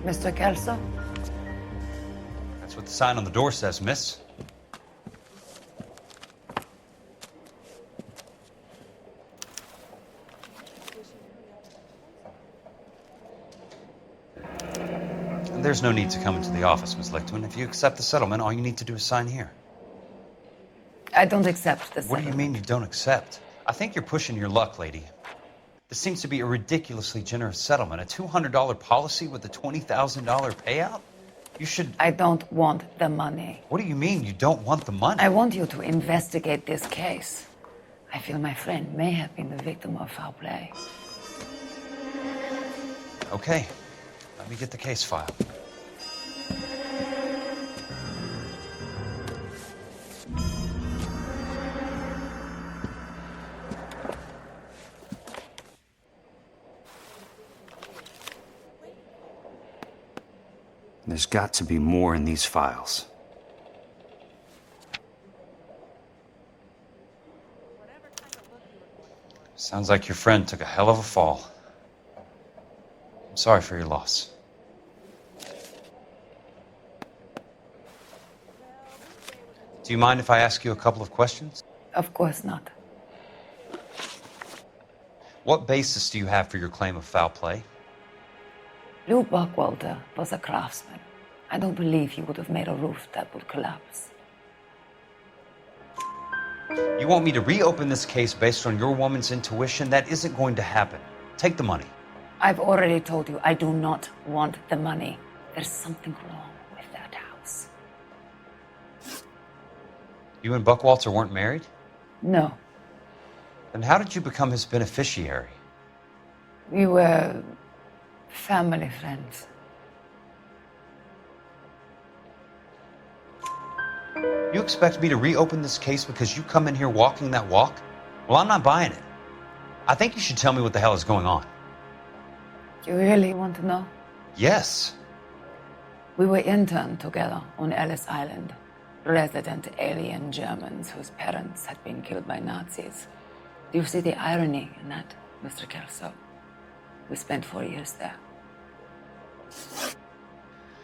Mr. Kelso? That's what the sign on the door says, miss. And there's no need to come into the office, Miss Lichtman. If you accept the settlement, all you need to do is sign here. I don't accept the What do you mean you don't accept? I think you're pushing your luck, lady. This seems to be a ridiculously generous settlement. A $200 policy with a $20,000 payout? You should... I don't want the money. What do you mean you don't want the money? I want you to investigate this case. I feel my friend may have been the victim of foul play. Okay. Let me get the case file. There's got to be more in these files. Sounds like your friend took a hell of a fall. I'm sorry for your loss. Do you mind if I ask you a couple of questions? Of course not. What basis do you have for your claim of foul play? Lou Buckwalter was a craftsman. I don't believe he would have made a roof that would collapse. You want me to reopen this case based on your woman's intuition? That isn't going to happen. Take the money. I've already told you I do not want the money. There's something wrong with that house. You and Buckwalter weren't married? No. Then how did you become his beneficiary? We were family friends. You expect me to reopen this case because you come in here walking that walk? Well, I'm not buying it. I think you should tell me what the hell is going on. You really want to know? Yes. We were interned together on Ellis Island. Resident alien Germans whose parents had been killed by Nazis. Do you see the irony in that, Mr. Kelso? We spent 4 years there.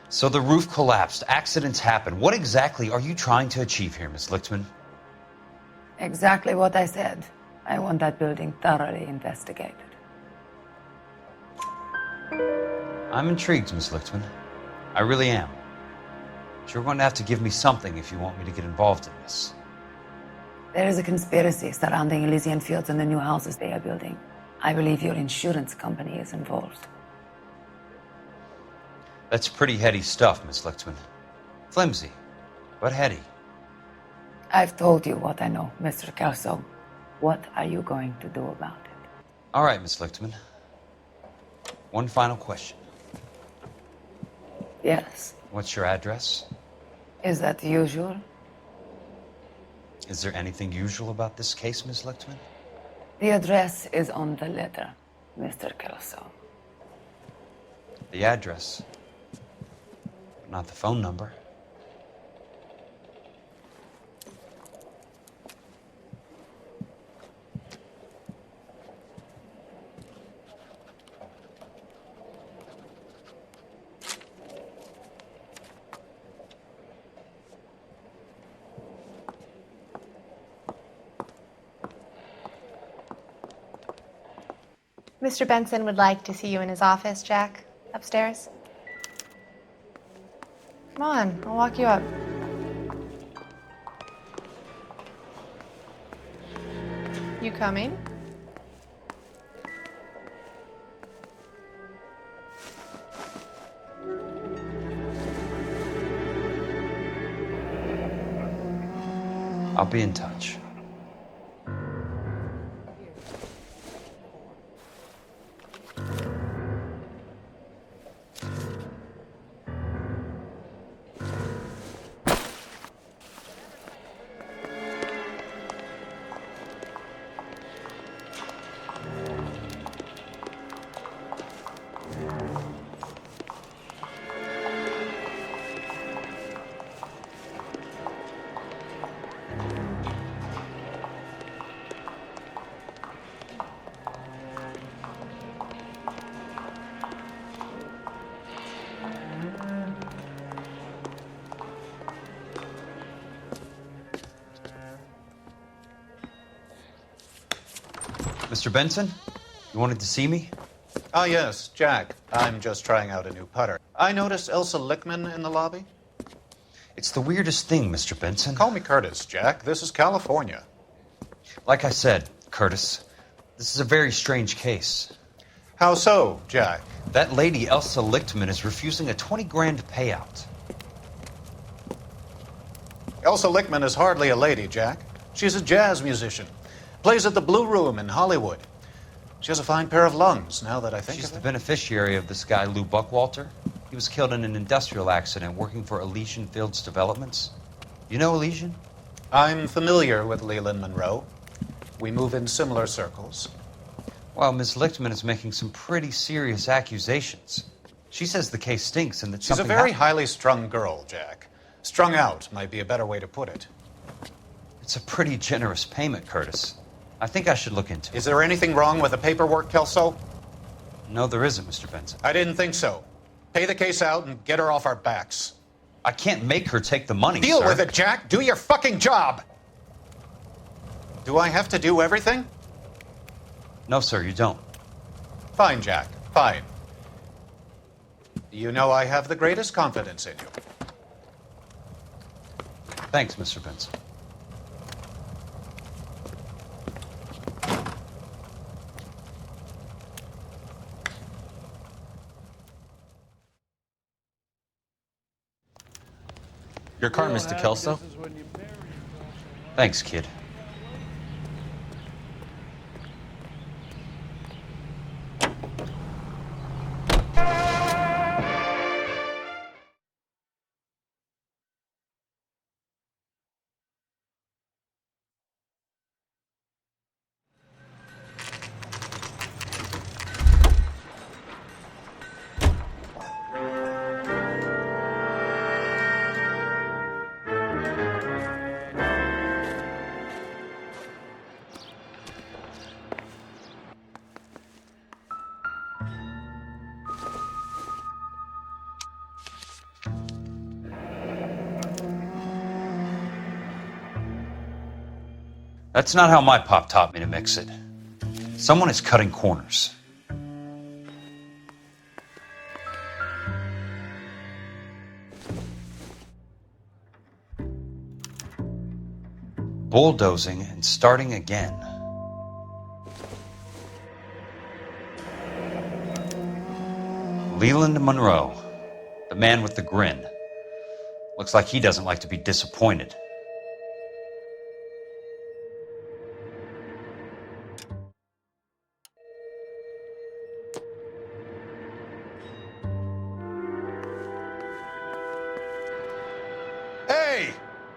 So the roof collapsed, accidents happen. What exactly are you trying to achieve here, Miss Lichtman? Exactly what I said. I want that building thoroughly investigated. I'm intrigued, Miss Lichtman. I really am. But you're going to have to give me something if you want me to get involved in this. There is a conspiracy surrounding Elysian Fields and the new houses they are building. I believe your insurance company is involved. That's pretty heady stuff, Miss Lichtman. Flimsy, but heady. I've told you what I know, Mr. Kelso. What are you going to do about it? All right, Miss Lichtman. One final question. Yes. What's your address? Is that usual? Is there anything usual about this case, Miss Lichtman? The address is on the letter, Mr. Kelso. The address, but not the phone number. Mr. Benson would like to see you in his office, Jack. Upstairs. Come on, I'll walk you up. You coming? I'll be in touch. Mr. Benson? You wanted to see me? Ah, yes, Jack. I'm just trying out a new putter. I noticed Elsa Lickman in the lobby. It's the weirdest thing, Mr. Benson. Call me Curtis, Jack. This is California. Like I said, Curtis, this is a very strange case. How so, Jack? That lady, Elsa Lichtman, is refusing a 20 grand payout. Elsa Lickman is hardly a lady, Jack. She's a jazz musician. Plays at the Blue Room in Hollywood. She has a fine pair of lungs, now that I think She's of the it. beneficiary of this guy, Lou Buckwalter. He was killed in an industrial accident working for Elysian Fields Developments. You know Elysian? I'm familiar with Leland Monroe. We move in similar circles. Well, Miss Lichtman is making some pretty serious accusations. She says the case stinks and that She's a something very happened. highly strung girl, Jack. Strung out might be a better way to put it. It's a pretty generous payment, Curtis. I think I should look into it. Is there anything wrong with the paperwork, Kelso? No, there isn't, Mr. Benson. I didn't think so. Pay the case out and get her off our backs. I can't make her take the money, Deal sir. with it, Jack. Do your fucking job. Do I have to do everything? No, sir, you don't. Fine, Jack. Fine. You know I have the greatest confidence in you. Thanks, Mr. Benson. Your car, Mr. Kelso. Thanks, kid. That's not how my pop taught me to mix it. Someone is cutting corners. Bulldozing and starting again. Leland Monroe, the man with the grin. Looks like he doesn't like to be disappointed. Hey,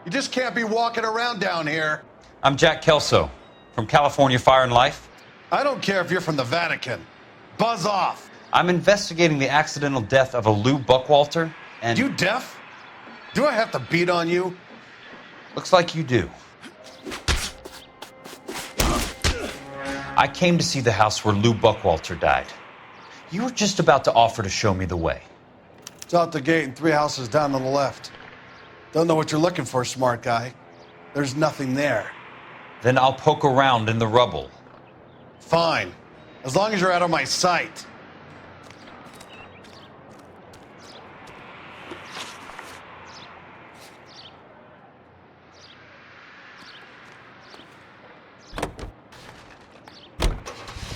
you just can't be walking around down here. I'm Jack Kelso from California Fire and Life. I don't care if you're from the Vatican. Buzz off. I'm investigating the accidental death of a Lou Buckwalter, and You deaf? Do I have to beat on you? looks like you do. I came to see the house where Lou Buckwalter died. You were just about to offer to show me the way. It's out the gate and 3 houses down on the left. Don't know what you're looking for, smart guy. There's nothing there. Then I'll poke around in the rubble. Fine. As long as you're out of my sight.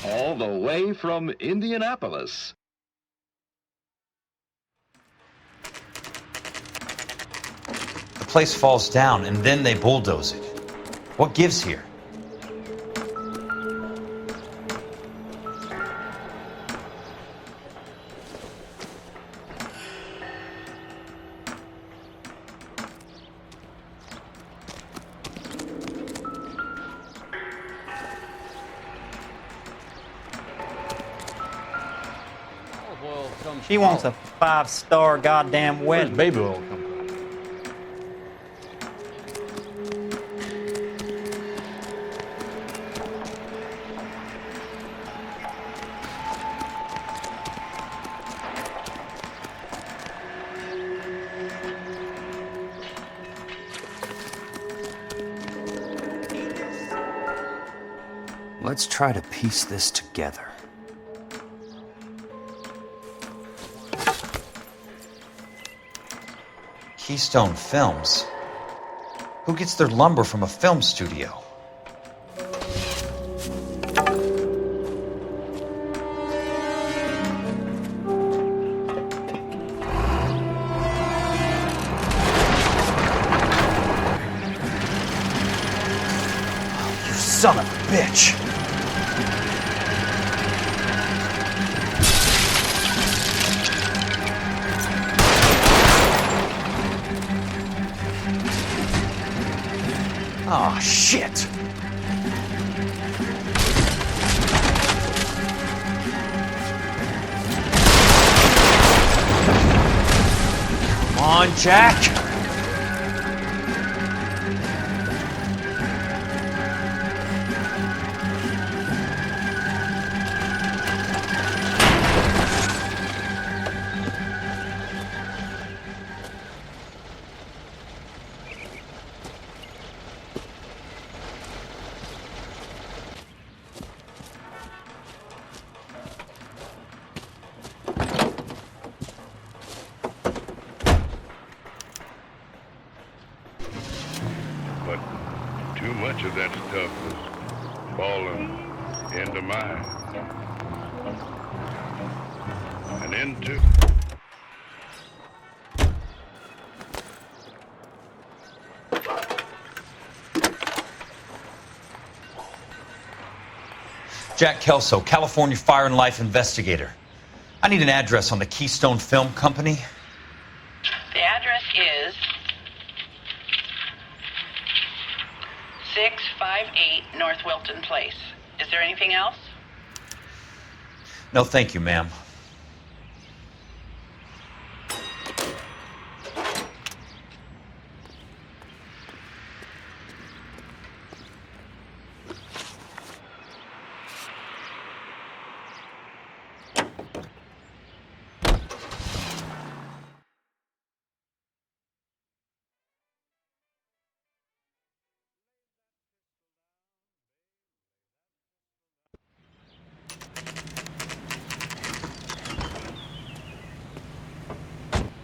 All the way from Indianapolis. The place falls down, and then they bulldoze it. What gives here? She wants a 5-star goddamn wedding. Where's baby oil come from? Let's try to piece this together. Keystone Films? Who gets their lumber from a film studio? You son of a bitch! Oh, shit! Come on, Jack! But too much of that stuff was falling into mine. And into... Jack Kelso, California Fire and Life investigator. I need an address on the Keystone Film Company. The address is 658 North Wilton Place. Is there anything else? No, thank you, ma'am.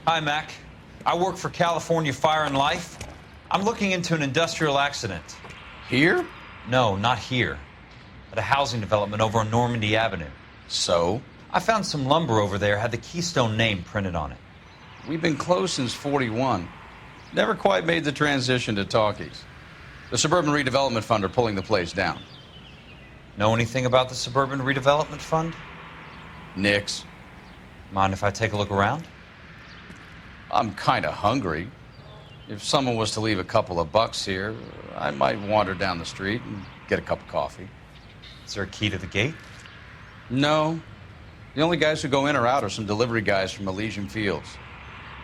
Hi, Mac. I work for California Fire and Life. I'm looking into an industrial accident. Here? No, not here. At a housing development over on Normandy Avenue. So? I found some lumber over there, had the Keystone name printed on it. We've been closed since '41. Never quite made the transition to talkies. The Suburban Redevelopment Fund are pulling the place down. Know anything about the Suburban Redevelopment Fund? Nix. Mind if I take a look around? I'm kind of hungry. If someone was to leave a couple of bucks here, I might wander down the street and get a cup of coffee. Is there a key to the gate? No. The only guys who go in or out are some delivery guys from Elysian Fields.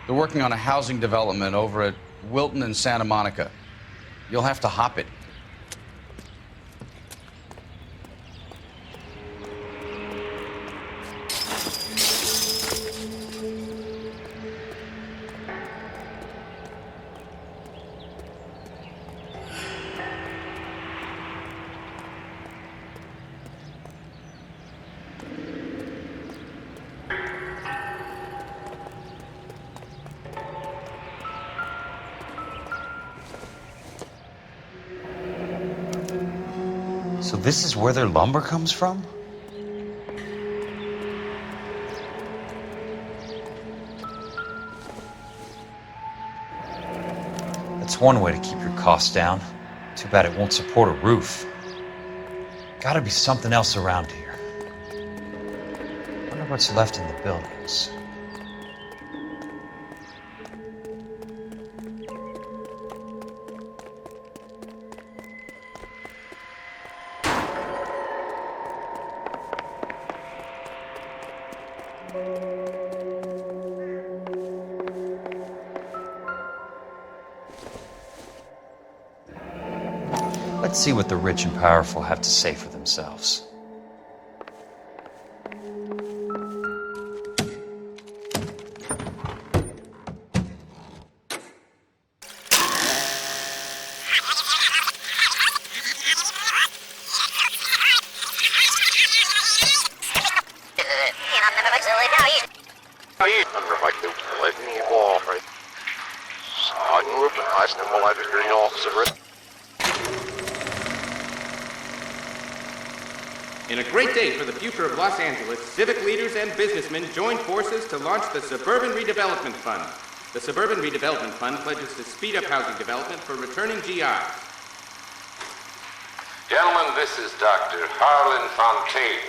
They're working on a housing development over at Wilton and Santa Monica. You'll have to hop it. So this is where their lumber comes from? That's one way to keep your costs down. Too bad it won't support a roof. Gotta be something else around here. Wonder what's left in the buildings. Let's see what the rich and powerful have to say for themselves. In a great day for the future of Los Angeles, civic leaders and businessmen joined forces to launch the Suburban Redevelopment Fund. The Suburban Redevelopment Fund pledges to speed up housing development for returning GIs. Gentlemen, this is Dr. Harlan Fontaine.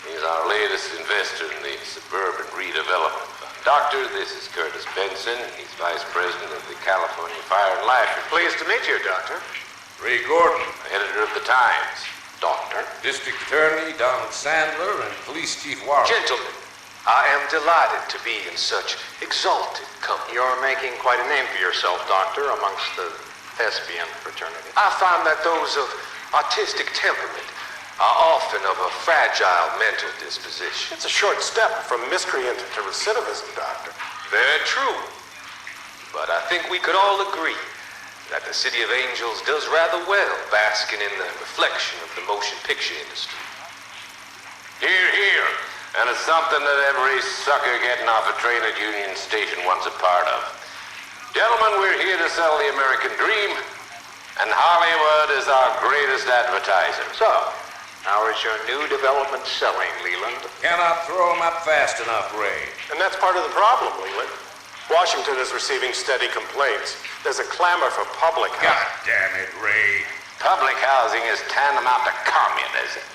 He's our latest investor in the Suburban Redevelopment Fund. Doctor, this is Curtis Benson. He's Vice President of the California Fire and Life. Pleased to meet you, Doctor. Ray Gordon, editor of the Times. Doctor. District Attorney Donald Sandler and Police Chief Warren. Gentlemen, I am delighted to be in such exalted company. You're making quite a name for yourself, Doctor, amongst the thespian fraternity. I find that those of artistic temperament are often of a fragile mental disposition. It's a short step from miscreant to recidivism, Doctor. Very true. But I think we could all agree that the City of Angels does rather well basking in the reflection of the motion picture industry. Hear, hear. And it's something that every sucker getting off a train at Union Station wants a part of. Gentlemen, we're here to sell the American dream, and Hollywood is our greatest advertiser. So, how is your new development selling, Leland? Cannot throw them up fast enough, Ray. And that's part of the problem, Leland. Washington is receiving steady complaints. There's a clamor for public housing. God damn it, Ray. Public housing is tantamount to communism.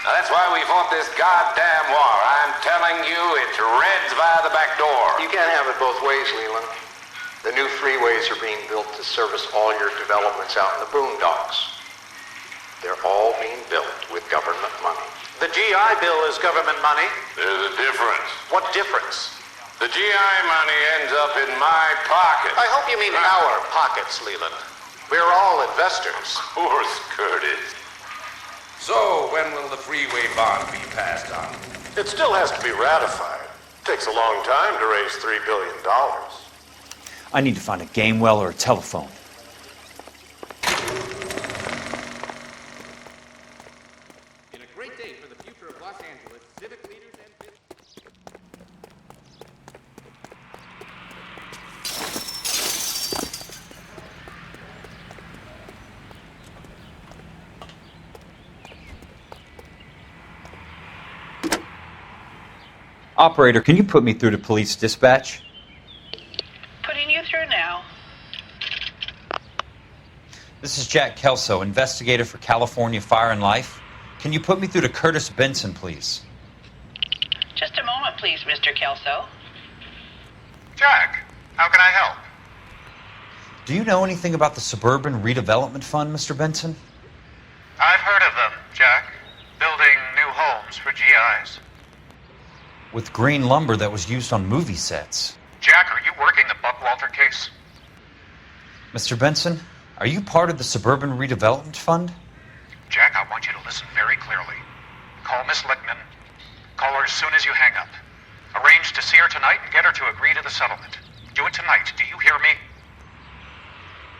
Now, that's why we fought this goddamn war. I'm telling you, it's Reds via the back door. You can't have it both ways, Leland. The new freeways are being built to service all your developments out in the boondocks. They're all being built with government money. The GI Bill is government money. There's a difference. What difference? The GI money ends up in my pocket. I hope you mean our pockets, Leland. We're all investors. Of course, Curtis. So, when will the freeway bond be passed on? It still has to be ratified. It takes a long time to raise $3 billion. I need to find a game well or a telephone. In a great day for the future of Los Angeles, civic leaders and business... Operator, can you put me through to police dispatch? Putting you through now. This is Jack Kelso, investigator for California Fire and Life. Can you put me through to Curtis Benson, please? Just a moment, please, Mr. Kelso. Jack, how can I help? Do you know anything about the Suburban Redevelopment Fund, Mr. Benson? I've heard of them, Jack. Building new homes for GIs. With green lumber that was used on movie sets. Jack, are you working the Buckwalter case? Mr. Benson, are you part of the Suburban Redevelopment Fund? Jack, I want you to listen very clearly. Call Miss Lickman. Call her as soon as you hang up. Arrange to see her tonight and get her to agree to the settlement. Do it tonight. Do you hear me?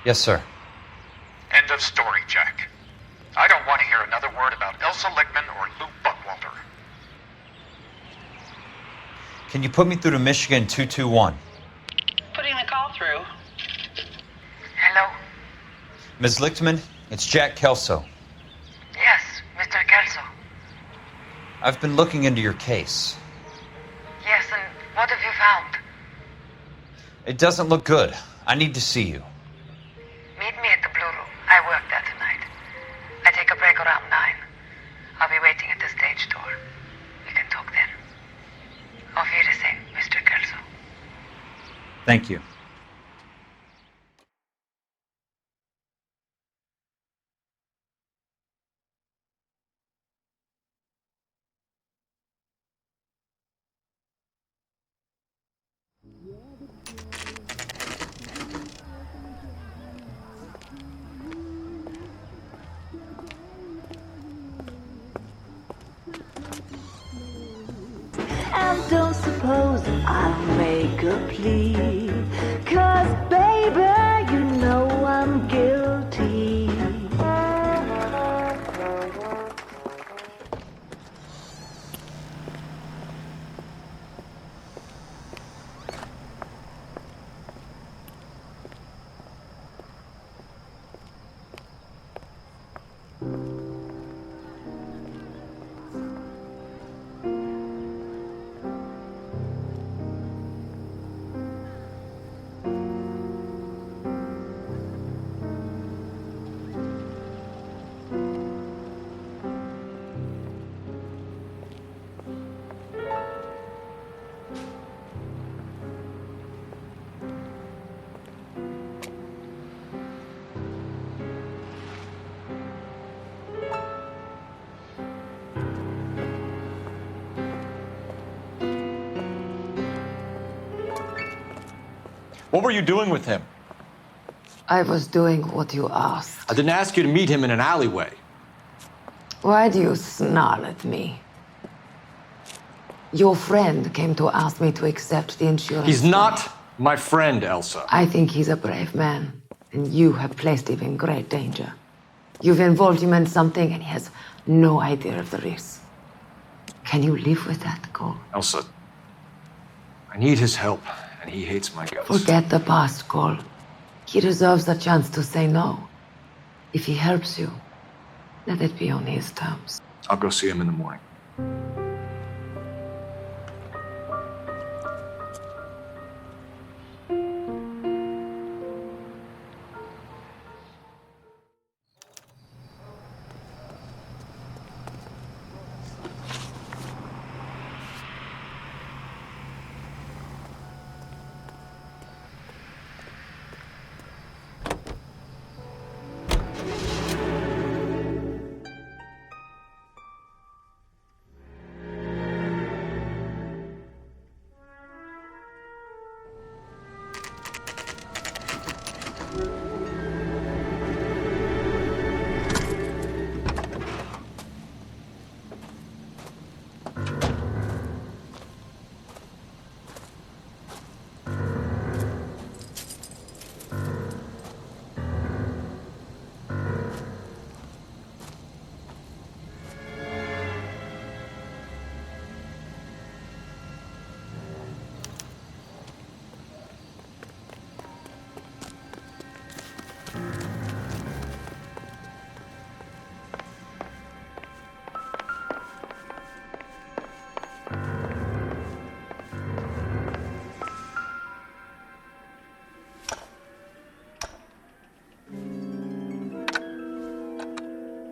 Yes, sir. End of story, Jack. I don't want to hear another word about Elsa Lickman or Lou Buckwalter. Can you put me through to Michigan 221? Putting the call through. Hello? Ms. Lichtman, it's Jack Kelso. Yes, Mr. Kelso. I've been looking into your case. Yes, and what have you found? It doesn't look good. I need to see you. Meet me at the Blue Room. I work there tonight. I take a break around 9. I'll be waiting at the stage door. We can talk then. Auf Wiedersehen, Mr. Kelso. Thank you. And don't suppose I'll make a plea, 'cause baby, you know I'm guilty. What were you doing with him? I was doing what you asked. I didn't ask you to meet him in an alleyway. Why do you snarl at me? Your friend came to ask me to accept the insurance. He's not my friend, Elsa. I think he's a brave man, and you have placed him in great danger. You've involved him in something, and he has no idea of the risk. Can you live with that, Cole? Elsa, I need his help, and he hates my guts. Forget the past, Cole. He deserves a chance to say no. If he helps you, let it be on his terms. I'll go see him in the morning.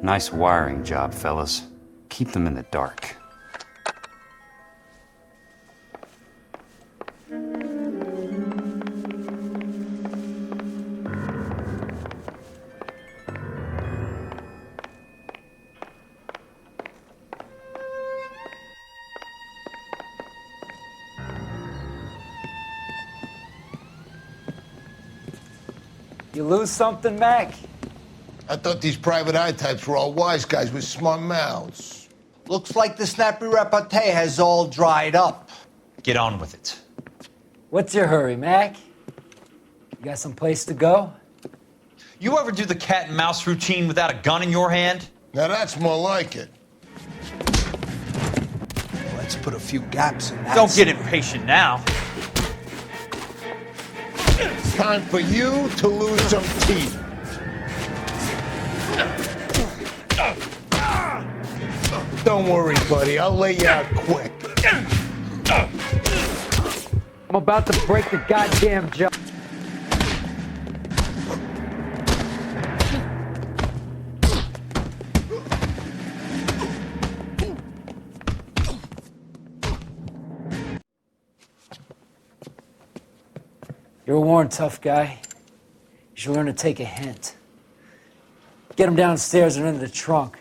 Nice wiring job, fellas. Keep them in the dark. You lose something, Mac? I thought these private eye types were all wise guys with smart mouths. Looks like the snappy repartee has all dried up. Get on with it. What's your hurry, Mac? You got some place to go? You ever do the cat and mouse routine without a gun in your hand? Now that's more like it. Let's put a few gaps in that. Don't get impatient now. It's time for you to lose some teeth. Don't worry, buddy. I'll lay you out quick. I'm about to break the goddamn jaw. You're a worn, tough guy. You should learn to take a hint. Get him downstairs and into the trunk.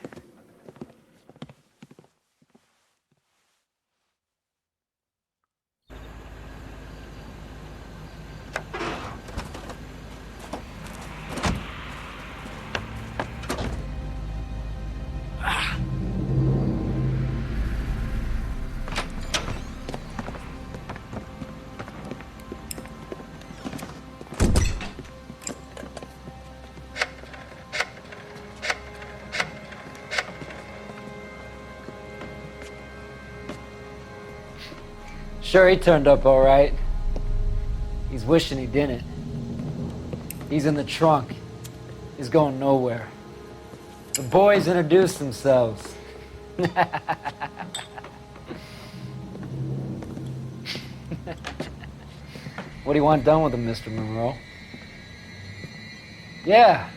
Sure, he turned up all right. He's wishing he didn't. He's in the trunk. He's going nowhere. The boys introduced themselves. What do you want done with him, Mr. Monroe? Yeah,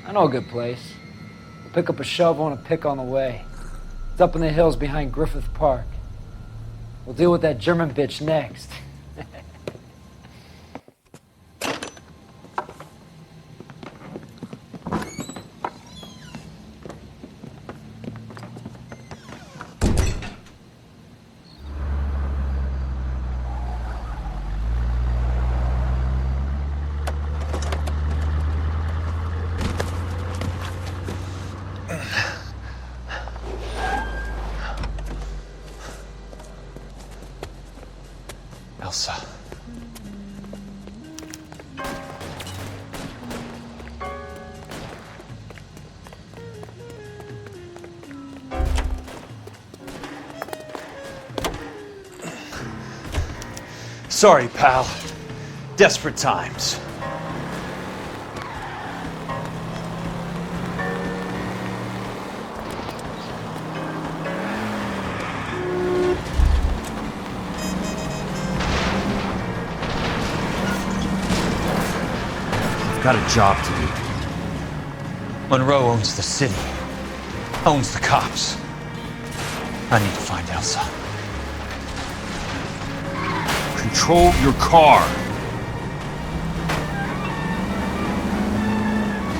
I know a good place. We'll pick up a shovel and a pick on the way. It's up in the hills behind Griffith Park. We'll deal with that German bitch next. Elsa. Sorry, pal. Desperate times. I've got a job to do. Monroe owns the city, owns the cops. I need to find Elsa. Control your car.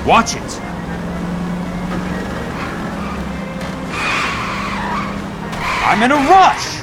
Watch it. I'm in a rush.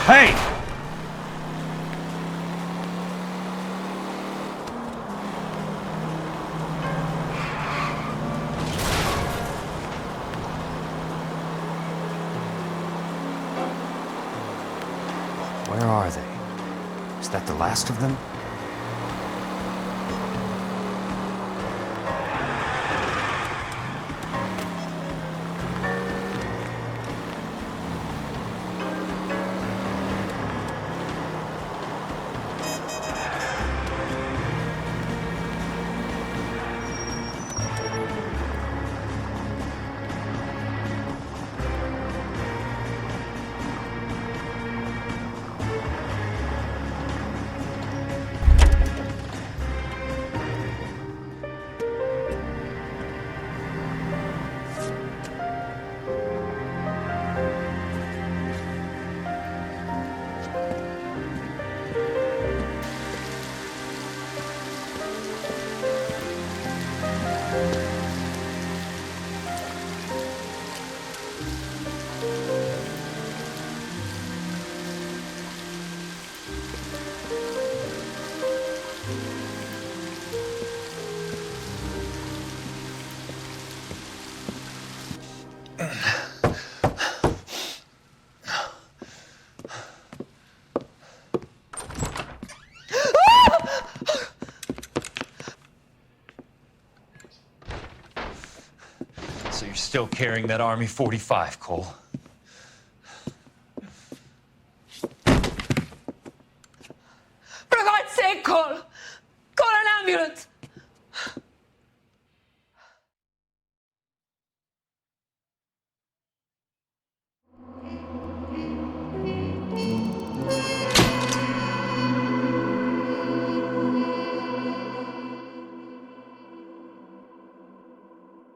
Hey! Where are they? Is that the last of them? So you're still carrying that Army 45, Cole? For God's sake, Cole! Call an ambulance!